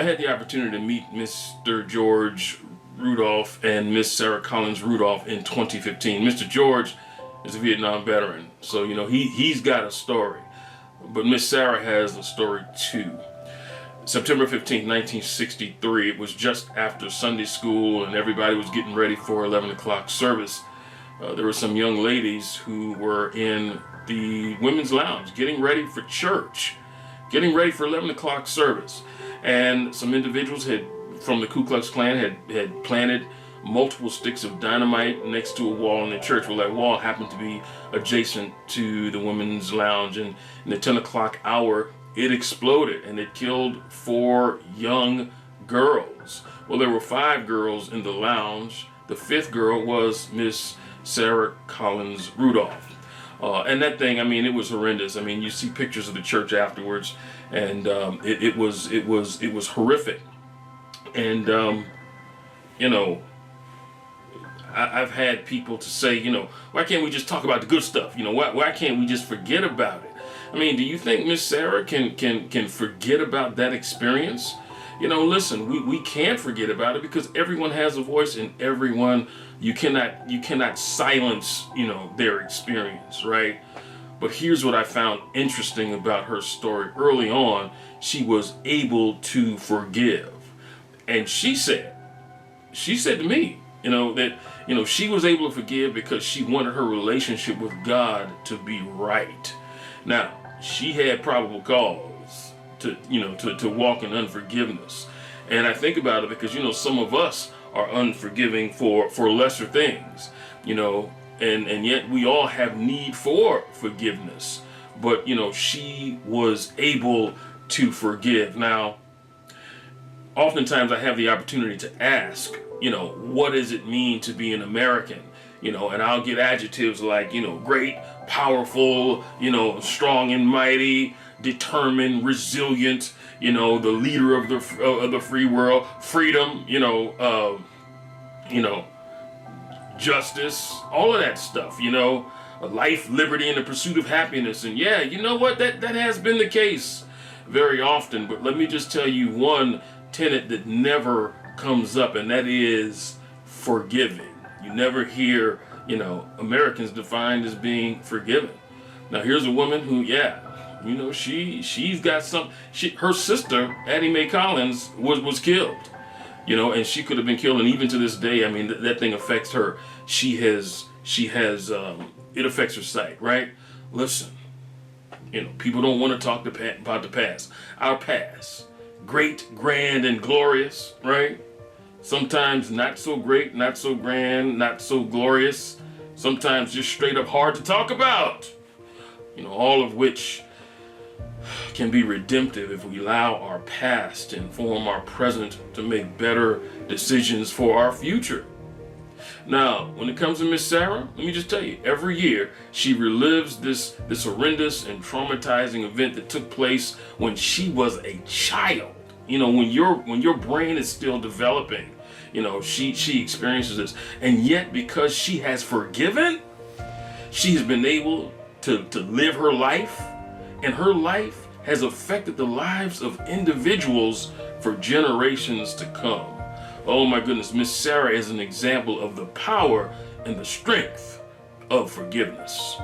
I had the opportunity to meet Mr. George Rudolph and Miss Sarah Collins-Rudolph in 2015. Mr. George is a Vietnam veteran, so he's got a story, but Miss Sarah has a story too. September 15th, 1963, it was just after Sunday school and everybody was getting ready for 11 o'clock service. There were some young ladies who were in the women's lounge getting ready for church, getting ready for 11 o'clock service. And some individuals from the Ku Klux Klan had planted multiple sticks of dynamite next to a wall in the church. Well, that wall happened to be adjacent to the women's lounge, and in the 10 o'clock hour, it exploded and it killed 4 young girls. Well, there were 5 girls in the lounge. The 5th girl was Miss Sarah Collins-Rudolph. And that thing, it was horrendous. You see pictures of the church afterwards, and it was horrific. And I've had people to say, why can't we just talk about the good stuff? Why can't we just forget about it? Do you think Miss Sarah can forget about that experience? Listen, we can't forget about it because everyone has a voice, and everyone, you cannot silence, their experience, right? But here's what I found interesting about her story. Early on, she was able to forgive. And she said to me, that, she was able to forgive because she wanted her relationship with God to be right. Now, she had probable cause to walk in unforgiveness. And I think about it because, some of us are unforgiving for lesser things, and yet we all have need for forgiveness. But, she was able to forgive. Now, oftentimes I have the opportunity to ask, what does it mean to be an American? And I'll get adjectives like, great, powerful, strong and mighty, determined, resilient, the leader of the free world, freedom, justice, all of that stuff, life, liberty, and the pursuit of happiness. And yeah, you know what? That has been the case very often. But let me just tell you one tenet that never comes up, and that is forgiving. You never hear, Americans defined as being forgiven. Now here's a woman who, she's got some. Her sister, Addie Mae Collins, was killed. And she could have been killed, and even to this day, that thing affects her. She has, it affects her sight, right? Listen, people don't want to talk about the past. Our past, great, grand, and glorious, right? Sometimes not so great, not so grand, not so glorious. Sometimes just straight up hard to talk about. All of which can be redemptive if we allow our past to inform our present to make better decisions for our future. Now, when it comes to Miss Sarah, let me just tell you, every year she relives this horrendous and traumatizing event that took place when she was a child. When your brain is still developing, she experiences this. And yet, because she has forgiven, she has been able to live her life, and her life has affected the lives of individuals for generations to come. Oh my goodness, Miss Sarah is an example of the power and the strength of forgiveness.